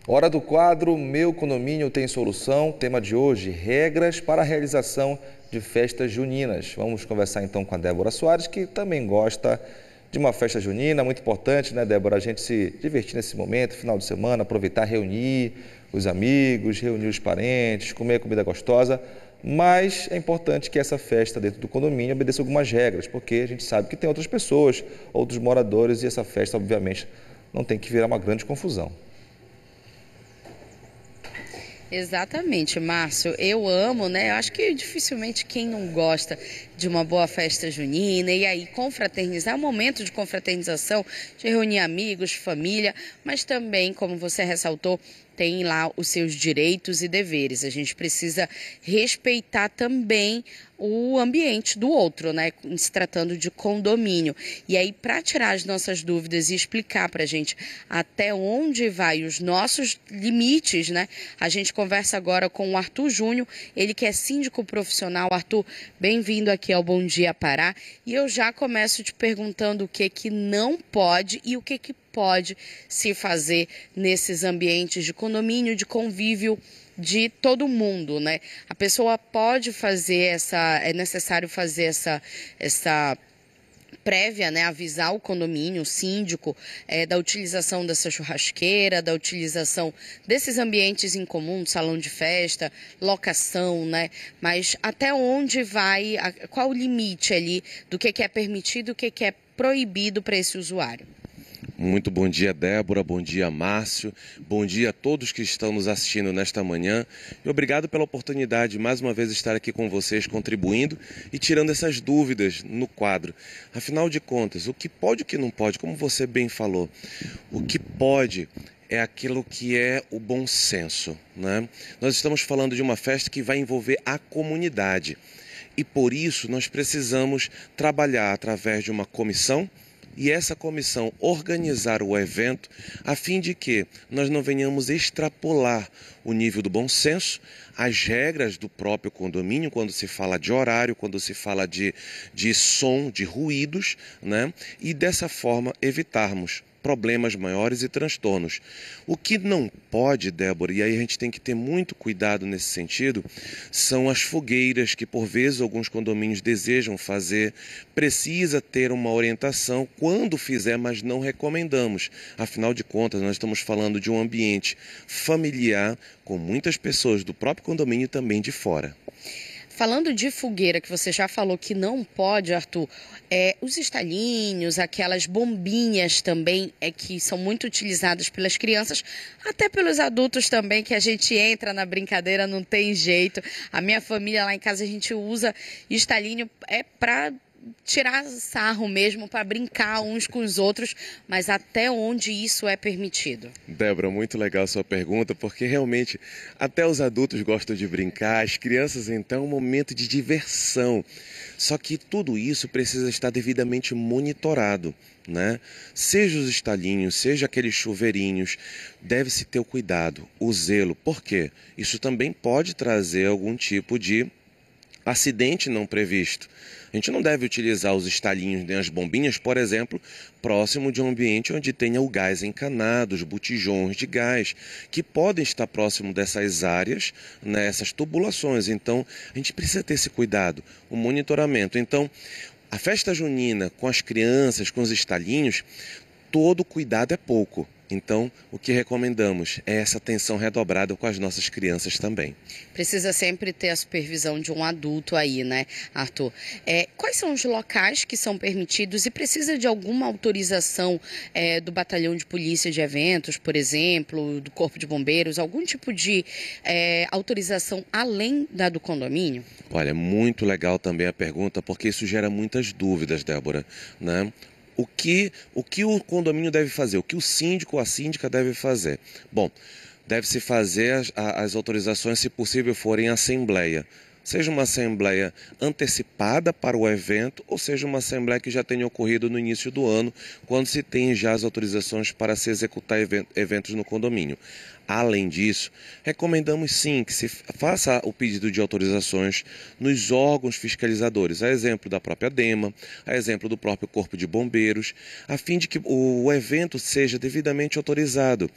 Hora do quadro Meu Condomínio Tem Solução. Tema de hoje, regras para a realização de festas juninas. Vamos conversar então com a Débora Soares, que também gosta de uma festa junina. Muito importante, né, Débora? A gente se divertir nesse momento, final de semana, aproveitar, reunir os amigos, reunir os parentes, comer comida gostosa. Mas é importante que essa festa dentro do condomínio obedeça algumas regras, porque a gente sabe que tem outras pessoas, outros moradores, e essa festa, obviamente, não tem que virar uma grande confusão. Exatamente, Márcio. Eu amo, né? Eu acho que dificilmente quem não gosta de uma boa festa junina e aí confraternizar, é um momento de confraternização, de reunir amigos, família, mas também, como você ressaltou, tem lá os seus direitos e deveres. A gente precisa respeitar também o ambiente do outro, né? Se tratando de condomínio. E aí, para tirar as nossas dúvidas e explicar para a gente até onde vai os nossos limites, né? A gente conversa agora com o Arthur Júnior, ele que é síndico profissional. Arthur, bem-vindo aqui ao Bom Dia Pará. E eu já começo te perguntando o que não pode e o que pode se fazer nesses ambientes de condomínio, de convívio de todo mundo, né? A pessoa pode fazer é necessário fazer essa prévia, né? Avisar o condomínio, o síndico, da utilização dessa churrasqueira, da utilização desses ambientes em comum, salão de festa, locação, né? Mas até onde vai, qual o limite ali do que é permitido e o que é proibido para esse usuário? Muito bom dia, Débora, bom dia, Márcio, bom dia a todos que estão nos assistindo nesta manhã e obrigado pela oportunidade de mais uma vez estar aqui com vocês, contribuindo e tirando essas dúvidas no quadro. Afinal de contas, o que pode e o que não pode, como você bem falou, o que pode é aquilo que é o bom senso, né? Nós estamos falando de uma festa que vai envolver a comunidade e por isso nós precisamos trabalhar através de uma comissão e essa comissão organizar o evento a fim de que nós não venhamos extrapolar o nível do bom senso, as regras do próprio condomínio, quando se fala de horário, quando se fala de som, de ruídos, né? E dessa forma evitarmos problemas maiores e transtornos. O que não pode, Débora, e aí a gente tem que ter muito cuidado nesse sentido, são as fogueiras que por vezes alguns condomínios desejam fazer, precisa ter uma orientação quando fizer, mas não recomendamos. Afinal de contas, nós estamos falando de um ambiente familiar com muitas pessoas do próprio condomínio e também de fora. Falando de fogueira, que você já falou que não pode, Arthur, os estalinhos, aquelas bombinhas também que são muito utilizadas pelas crianças, até pelos adultos também, que a gente entra na brincadeira, não tem jeito. A minha família lá em casa, a gente usa estalinho para tirar sarro mesmo, para brincar uns com os outros, mas até onde isso é permitido? Débora, muito legal a sua pergunta, porque realmente até os adultos gostam de brincar, as crianças então é um momento de diversão. Só que tudo isso precisa estar devidamente monitorado, né? Seja os estalinhos, seja aqueles chuveirinhos, deve-se ter o cuidado, o zelo. Por quê? Isso também pode trazer algum tipo de acidente não previsto. A gente não deve utilizar os estalinhos nem as bombinhas, por exemplo, próximo de um ambiente onde tenha o gás encanado, os botijões de gás, que podem estar próximo dessas áreas, né, essas tubulações. Então, a gente precisa ter esse cuidado, o monitoramento. Então, a festa junina com as crianças, com os estalinhos, todo cuidado é pouco. Então, o que recomendamos é essa atenção redobrada com as nossas crianças também. Precisa sempre ter a supervisão de um adulto aí, né, Arthur? Quais são os locais que são permitidos e precisa de alguma autorização do batalhão de polícia de eventos, por exemplo, do Corpo de Bombeiros, algum tipo de autorização além da do condomínio? Olha, muito legal também a pergunta, porque isso gera muitas dúvidas, Débora, né? O que o condomínio deve fazer? O que o síndico ou a síndica deve fazer? Bom, deve-se fazer as autorizações, se possível, forem em assembleia. seja uma assembleia antecipada para o evento ou seja uma assembleia que já tenha ocorrido no início do ano, quando se tem já as autorizações para se executar eventos no condomínio. Além disso, recomendamos sim que se faça o pedido de autorizações nos órgãos fiscalizadores, a exemplo da própria DEMA, a exemplo do próprio Corpo de Bombeiros, a fim de que o evento seja devidamente autorizado.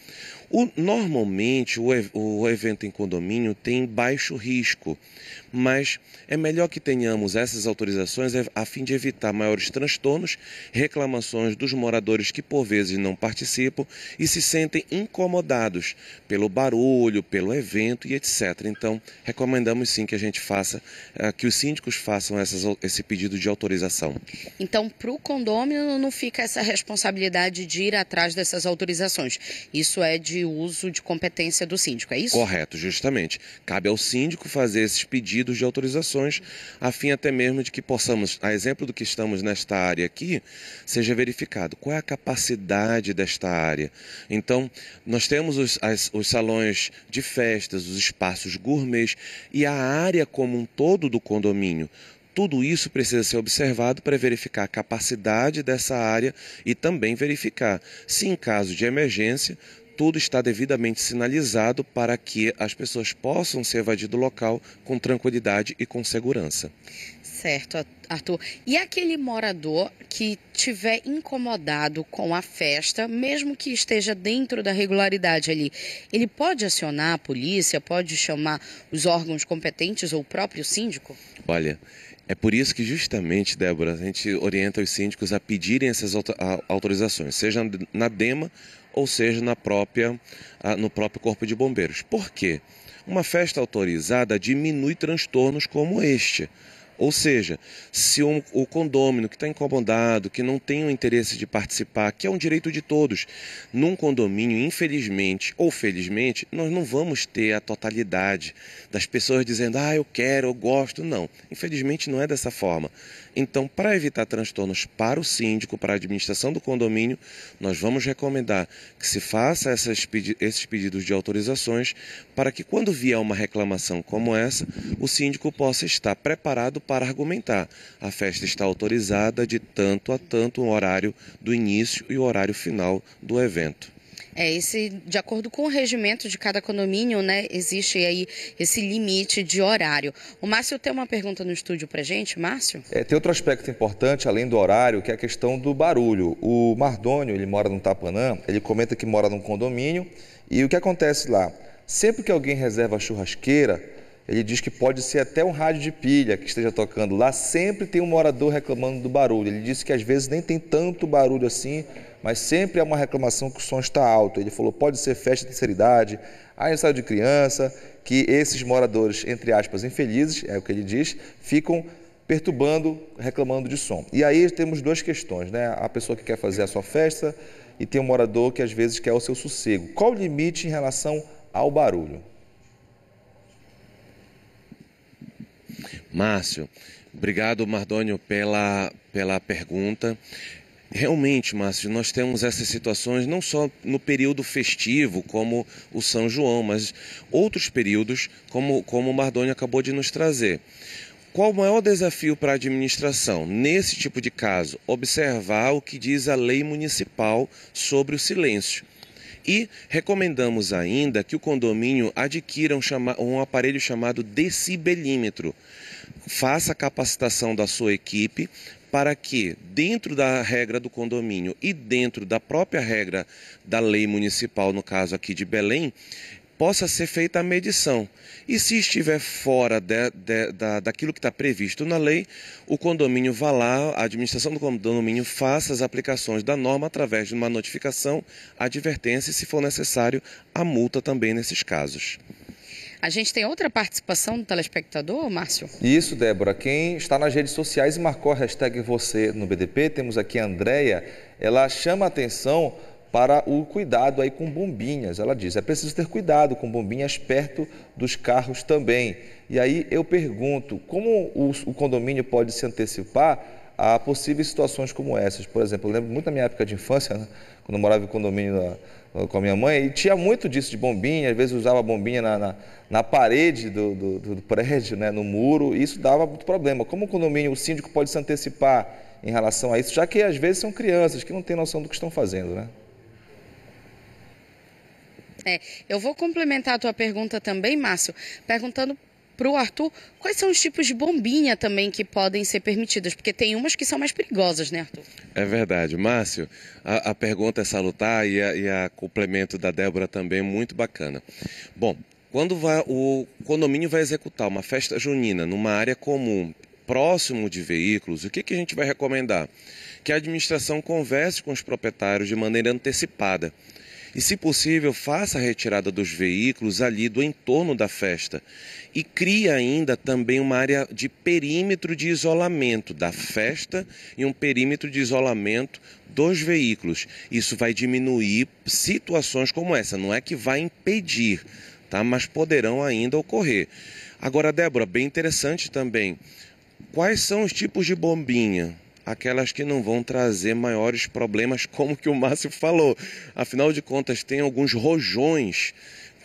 Normalmente, o evento em condomínio tem baixo risco, mas é melhor que tenhamos essas autorizações a fim de evitar maiores transtornos, reclamações dos moradores que por vezes não participam e se sentem incomodados pelo barulho, pelo evento e etc. Então, recomendamos sim que a gente faça, que os síndicos façam esse pedido de autorização. Então, para o condômino não fica essa responsabilidade de ir atrás dessas autorizações. Isso é de uso de competência do síndico, é isso? Correto, justamente. Cabe ao síndico fazer esses pedidos de autorizações, a fim até mesmo de que possamos, a exemplo do que estamos nesta área aqui, seja verificado qual é a capacidade desta área. Então, nós temos os salões de festas, os espaços gourmets e a área como um todo do condomínio. Tudo isso precisa ser observado para verificar a capacidade dessa área e também verificar se, em caso de emergência, tudo está devidamente sinalizado para que as pessoas possam se evadir do local com tranquilidade e com segurança. Certo, Arthur. E aquele morador que estiver incomodado com a festa, mesmo que esteja dentro da regularidade ali, ele pode acionar a polícia, pode chamar os órgãos competentes ou o próprio síndico? Olha, é por isso que justamente, Débora, a gente orienta os síndicos a pedirem essas autorizações, seja na DEMA ou seja no próprio Corpo de Bombeiros. Por quê? Uma festa autorizada diminui transtornos como este. Ou seja, se o condômino que está incomodado, que não tem o interesse de participar, que é um direito de todos, num condomínio, infelizmente ou felizmente, nós não vamos ter a totalidade das pessoas dizendo, eu quero, eu gosto. Não, infelizmente não é dessa forma. Então, para evitar transtornos para o síndico, para a administração do condomínio, nós vamos recomendar que se faça esses pedidos de autorizações para que quando vier uma reclamação como essa, o síndico possa estar preparado para argumentar. A festa está autorizada de tanto a tanto o horário do início e o horário final do evento. De acordo com o regimento de cada condomínio, né, existe aí esse limite de horário. O Márcio tem uma pergunta no estúdio pra gente, Márcio? Tem outro aspecto importante, além do horário, que é a questão do barulho. O Mardônio, ele mora no Tapanã, ele comenta que mora num condomínio e o que acontece lá? Sempre que alguém reserva a churrasqueira, ele diz que pode ser até um rádio de pilha que esteja tocando lá, sempre tem um morador reclamando do barulho. Ele disse que às vezes nem tem tanto barulho assim, mas sempre é uma reclamação que o som está alto. Ele falou, pode ser festa de terceira idade, aniversário de criança, que esses moradores, entre aspas, infelizes, é o que ele diz, ficam perturbando, reclamando de som. E aí temos duas questões, né? A pessoa que quer fazer a sua festa e tem um morador que às vezes quer o seu sossego. Qual o limite em relação ao barulho? Márcio, obrigado, Mardônio, pela pergunta. Realmente, Márcio, nós temos essas situações não só no período festivo, como o São João, mas outros períodos, como o Mardônio acabou de nos trazer. Qual o maior desafio para a administração? Nesse tipo de caso, observar o que diz a lei municipal sobre o silêncio. E recomendamos ainda que o condomínio adquira um aparelho chamado decibelímetro. Faça a capacitação da sua equipe para que, dentro da regra do condomínio e dentro da própria regra da lei municipal, no caso aqui de Belém, possa ser feita a medição. E se estiver fora daquilo que está previsto na lei, o condomínio vá lá, a administração do condomínio faça as aplicações da norma através de uma notificação, advertência e, se for necessário, a multa também nesses casos. A gente tem outra participação do telespectador, Márcio? Isso, Débora. Quem está nas redes sociais e marcou a hashtag você no BDP, temos aqui a Andréia, ela chama a atenção para o cuidado aí com bombinhas. Ela diz, é preciso ter cuidado com bombinhas perto dos carros também. E aí eu pergunto, como o condomínio pode se antecipar a possíveis situações como essas. Por exemplo, eu lembro muito da minha época de infância, né, quando eu morava em condomínio com a minha mãe, e tinha muito disso de bombinha, às vezes usava bombinha na parede do prédio, né, no muro, e isso dava muito problema. Como o condomínio, o síndico pode se antecipar em relação a isso, já que às vezes são crianças que não têm noção do que estão fazendo, né? Eu vou complementar a tua pergunta também, Márcio, perguntando para o Arthur quais são os tipos de bombinha também que podem ser permitidas, porque tem umas que são mais perigosas, né, Arthur? É verdade. Márcio, a pergunta é salutar e a complemento da Débora também é muito bacana. Bom, quando o condomínio vai executar uma festa junina numa área comum, próximo de veículos, o que a gente vai recomendar? Que a administração converse com os proprietários de maneira antecipada. E, se possível, faça a retirada dos veículos ali do entorno da festa e crie ainda também uma área de perímetro de isolamento da festa e um perímetro de isolamento dos veículos. Isso vai diminuir situações como essa, não é que vai impedir, tá? Mas poderão ainda ocorrer. Agora, Débora, bem interessante também, quais são os tipos de bombinha? Aquelas que não vão trazer maiores problemas, como que o Márcio falou. Afinal de contas, tem alguns rojões,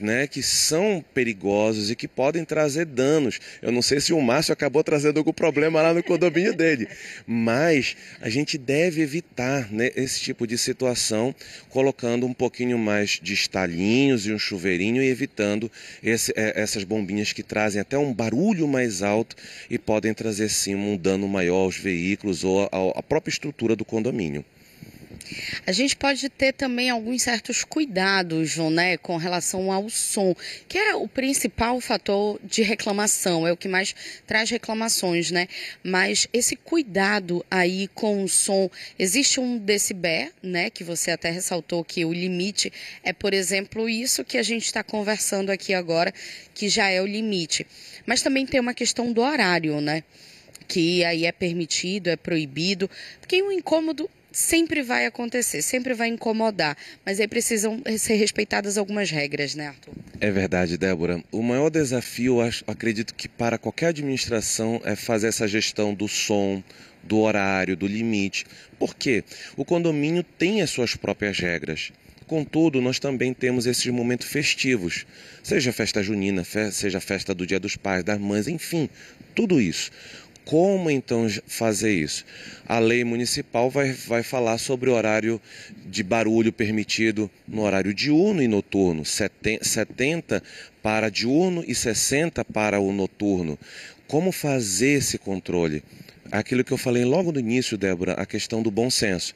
né, que são perigosos e que podem trazer danos. Eu não sei se o Márcio acabou trazendo algum problema lá no condomínio dele, mas a gente deve evitar, né, esse tipo de situação, colocando um pouquinho mais de estalinhos e um chuveirinho e evitando essas bombinhas que trazem até um barulho mais alto e podem trazer sim um dano maior aos veículos ou à própria estrutura do condomínio. A gente pode ter também alguns certos cuidados, João, né, com relação ao som, que é o principal fator de reclamação, é o que mais traz reclamações, né? Mas esse cuidado aí com o som, existe um decibel, né, que você até ressaltou que o limite é, por exemplo, isso que a gente está conversando aqui agora, que já é o limite. Mas também tem uma questão do horário, né, que aí é permitido, é proibido, porque o incômodo sempre vai acontecer, sempre vai incomodar, mas aí precisam ser respeitadas algumas regras, né, Arthur? É verdade, Débora. O maior desafio, acredito que para qualquer administração, é fazer essa gestão do som, do horário, do limite. Por quê? O condomínio tem as suas próprias regras. Contudo, nós também temos esses momentos festivos, seja festa junina, seja festa do Dia dos Pais, das Mães, enfim, tudo isso. Como então fazer isso? A lei municipal vai falar sobre o horário de barulho permitido no horário diurno e noturno, 70 para diurno e 60 para o noturno. Como fazer esse controle? Aquilo que eu falei logo no início, Débora, a questão do bom senso.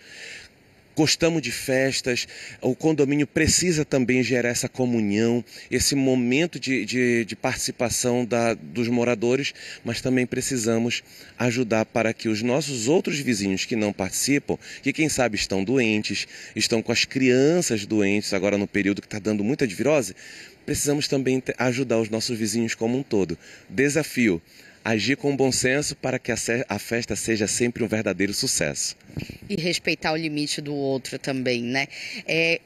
Gostamos de festas, o condomínio precisa também gerar essa comunhão, esse momento de participação dos moradores, mas também precisamos ajudar para que os nossos outros vizinhos que não participam, que quem sabe estão doentes, estão com as crianças doentes agora no período que está dando muita virose, precisamos também ajudar os nossos vizinhos como um todo. Desafio: agir com bom senso para que a festa seja sempre um verdadeiro sucesso. E respeitar o limite do outro também, né?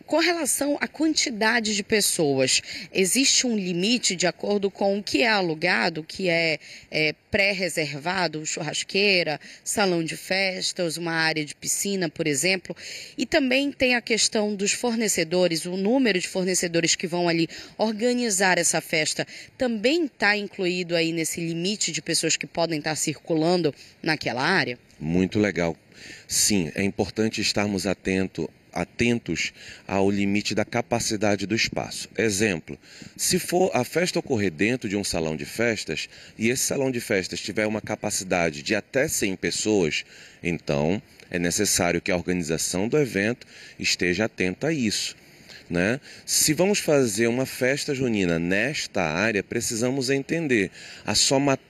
Com relação à quantidade de pessoas, existe um limite de acordo com o que é alugado, o que é pré-reservado, churrasqueira, salão de festas, uma área de piscina, por exemplo. E também tem a questão dos fornecedores, o número de fornecedores que vão ali organizar essa festa também está incluído aí nesse limite de pessoas que podem estar circulando naquela área? Muito legal. Sim, é importante estarmos atentos ao limite da capacidade do espaço. Exemplo, se for a festa ocorrer dentro de um salão de festas e esse salão de festas tiver uma capacidade de até 100 pessoas, então é necessário que a organização do evento esteja atenta a isso, né? Se vamos fazer uma festa junina nesta área, precisamos entender a somatória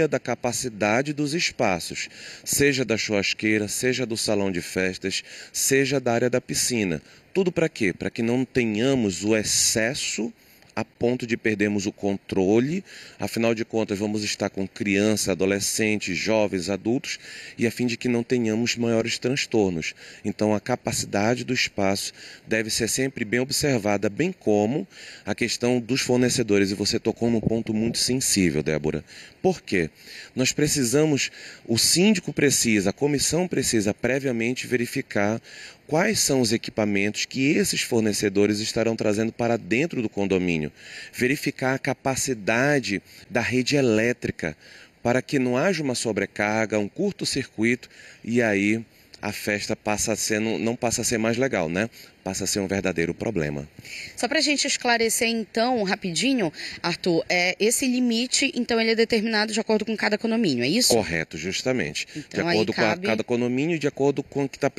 da capacidade dos espaços, seja da churrasqueira, seja do salão de festas, seja da área da piscina. Tudo para quê? Para que não tenhamos o excesso a ponto de perdermos o controle. Afinal de contas, vamos estar com crianças, adolescentes, jovens, adultos, e a fim de que não tenhamos maiores transtornos. Então, a capacidade do espaço deve ser sempre bem observada, bem como a questão dos fornecedores. E você tocou num ponto muito sensível, Débora. Por quê? Nós precisamos, o síndico precisa, a comissão precisa previamente verificar quais são os equipamentos que esses fornecedores estarão trazendo para dentro do condomínio. Verificar a capacidade da rede elétrica para que não haja uma sobrecarga, um curto-circuito e aí a festa não passa a ser mais legal, né? Passa a ser um verdadeiro problema. Só para a gente esclarecer então, rapidinho, Arthur, esse limite, então, ele é determinado de acordo com cada condomínio, é isso? Correto, justamente. Então, de acordo com cada condomínio e de acordo com o que está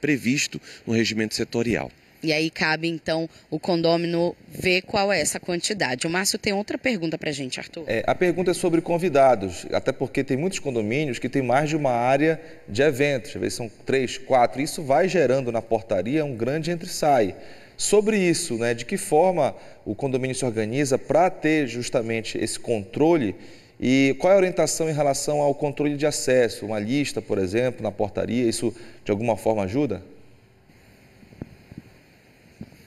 previsto no regimento setorial. E aí cabe, então, o condômino ver qual é essa quantidade. O Márcio tem outra pergunta para a gente, Arthur. A pergunta é sobre convidados, até porque tem muitos condomínios que tem mais de uma área de eventos, às vezes são 3, 4, isso vai gerando na portaria um grande entra e sai. Sobre isso, né, de que forma o condomínio se organiza para ter justamente esse controle e qual é a orientação em relação ao controle de acesso? Uma lista, por exemplo, na portaria, isso de alguma forma ajuda?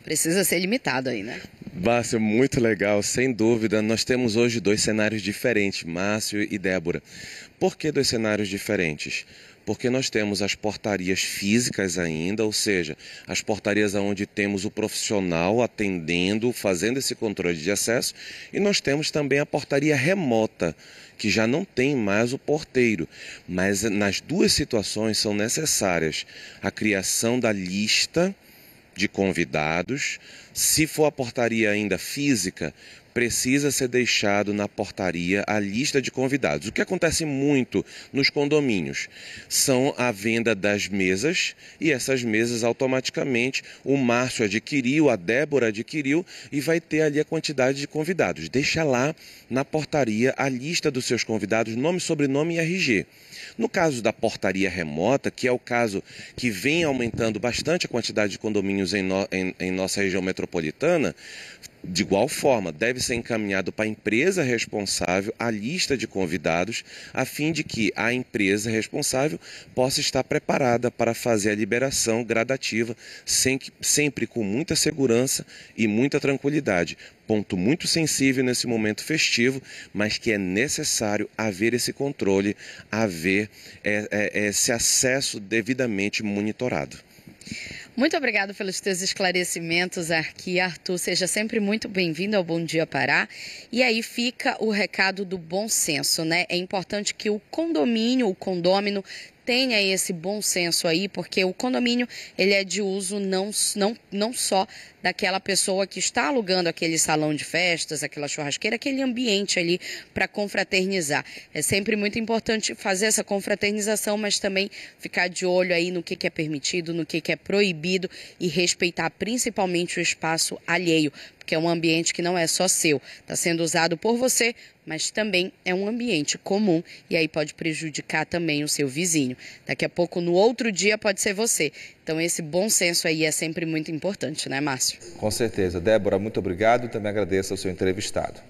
Precisa ser limitado aí, né? Márcio, muito legal, sem dúvida. Nós temos hoje 2 cenários diferentes, Márcio e Débora. Por que 2 cenários diferentes? Porque nós temos as portarias físicas ainda, ou seja, as portarias onde temos o profissional atendendo, fazendo esse controle de acesso, e nós temos também a portaria remota, que já não tem mais o porteiro. Mas nas 2 situações são necessárias a criação da lista de convidados. Se for a portaria ainda física, precisa ser deixado na portaria a lista de convidados. O que acontece muito nos condomínios são a venda das mesas e essas mesas automaticamente o Márcio adquiriu, a Débora adquiriu e vai ter ali a quantidade de convidados. Deixa lá na portaria a lista dos seus convidados, nome, sobrenome e RG. No caso da portaria remota, que é o caso que vem aumentando bastante a quantidade de condomínios em nossa região metropolitana, de igual forma, deve ser encaminhado para a empresa responsável a lista de convidados, a fim de que a empresa responsável possa estar preparada para fazer a liberação gradativa, sempre com muita segurança e muita tranquilidade. Ponto muito sensível nesse momento festivo, mas que é necessário haver esse controle, haver esse acesso devidamente monitorado. Muito obrigada pelos teus esclarecimentos aqui, Arthur. Seja sempre muito bem-vindo ao Bom Dia Pará. E aí fica o recado do bom senso, né? É importante que o condomínio, o condômino, tenha esse bom senso aí, porque o condomínio ele é de uso não só daquela pessoa que está alugando aquele salão de festas, aquela churrasqueira, aquele ambiente ali para confraternizar. É sempre muito importante fazer essa confraternização, mas também ficar de olho aí no que é permitido, no que é proibido e respeitar principalmente o espaço alheio, porque é um ambiente que não é só seu, está sendo usado por você, mas também é um ambiente comum e aí pode prejudicar também o seu vizinho. Daqui a pouco, no outro dia, pode ser você. Então, esse bom senso aí é sempre muito importante, né, Márcio? Com certeza. Débora, muito obrigado e também agradeço ao seu entrevistado.